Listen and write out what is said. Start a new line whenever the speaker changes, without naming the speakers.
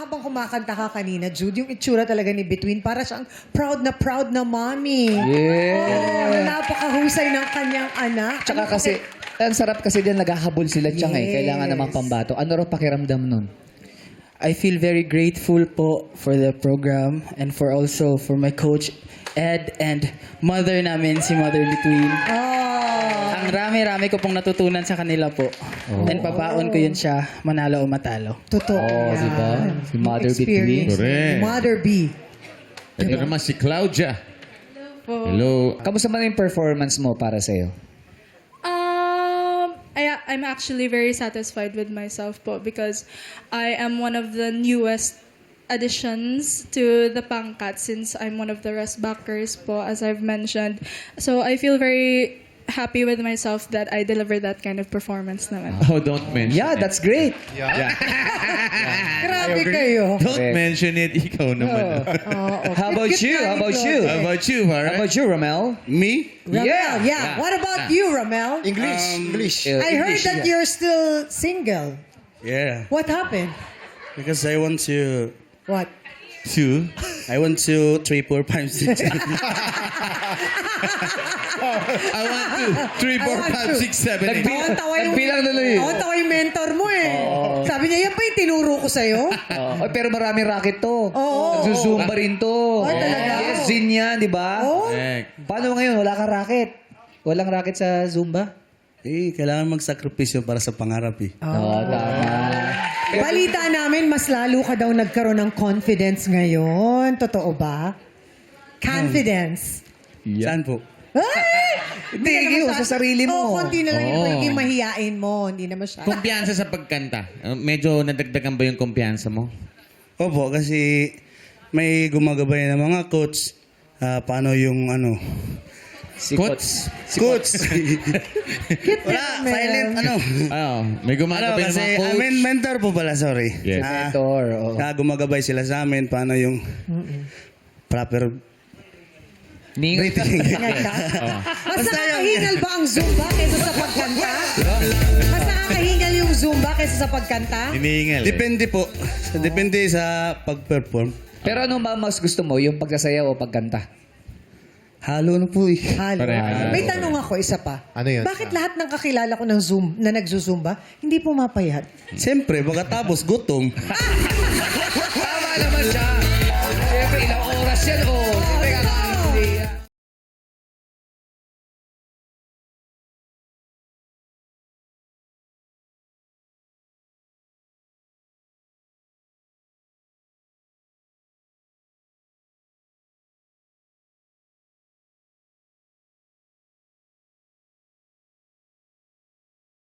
habang kumakanta ka kanina, Jude, yung itsura talaga ni Between, para siyang proud na mommy.
Yeah.
Oh, napakahusay ng kanyang anak.
Tsaka kasi, ang sarap kasi din naghahabol sila tsaka
Yes.
kailangan namang pambato. Ano raw pakiramdam nun?
I feel very grateful po for the program and for also for my coach Ed and mother namin, si Mother Between.
Oh.
Ang rami-rami ko pong natutunan sa kanila po. And pabaon ko yun siya, manalo o matalo.
Totoo
Oh,
yan.
diba? Si Mother
Experience.
Between.
Correct.
Mother B.
Ito naman si Claudia. Hello.
Kamusta man yung performance mo para sa'yo?
I'm actually very satisfied with myself po because I am one of the newest additions to the Pangkat since I'm one of the rest backers po, as I've mentioned. So I feel very happy with myself that I delivered that kind of performance naman.
Oh, don't mention
Yeah,
it.
that's great.
Grabe kayo.
Don't
Correct.
mention it. Ikaw naman.
How about you? How about you?
How about you,
How
Farah?
about you, Ramel?
Me?
Ramel, yeah. What about you, Ramel?
English.
I heard that you're still single.
Yeah.
What happened?
Because I want to...
What?
Two.
I want to 3, 4, 5, 6.
I want two. 3, 4, 5, 6, 7, 8.
Nagbilang na lang yun.
Ako tawa yung mentor mo eh. Sabi niya, yan pa yung tinuro ko sa'yo?
Ay, pero maraming racket to.
Oo.
Nagsusumba rin to.
Ay, talaga?
Yes, Zin yan, di ba?
Oh?
Correct.
Paano ngayon? Wala kang racket. Walang racket sa Zumba?
Kailangan magsakripisyo para sa pangarap eh.
Oo, tama.
Balita namin, mas lalo ka daw nagkaroon ng confidence ngayon. Totoo ba? Confidence.
Saan po?
Ay!
Hindi,
ka
yun,
naman
sa sarili mo.
Oo, konti na lang yung
Oo.
pagiging mahiyain mo. Hindi na masyado.
Kumpiyansa sa pagkanta. Medyo nadagdagan ba yung kumpiyansa mo?
Opo, kasi may gumagabay na mga coach. Paano yung ano...
Si
Coach.
Coach! Wala,
Mel.
silent ano.
May gumagabay ng
Kasi
mga coach.
mentor po pala, sorry.
Yes.
Mentor, oo.
Gumagabay sila sa amin. Paano yung proper
Ningal ka.
Mas nakakahingal ba ang Zumba kaysa sa pagkanta? Mas nakakahingal yung Zumba kaysa sa pagkanta?
Hinihingal.
Depende po. Depende sa pag-perform.
Pero ano ba mas gusto mo? Yung pagsasayaw o pagkanta?
Halo na po eh.
Halo.
Pareho.
May tanong ako, isa pa.
Ano yun?
Bakit lahat ng kakilala ko ng Zoom, na nagsusumba, hindi pumapayat?
Siyempre, pagkatapos gutom.
Tama naman siya. Siyempre, ilang oras yan o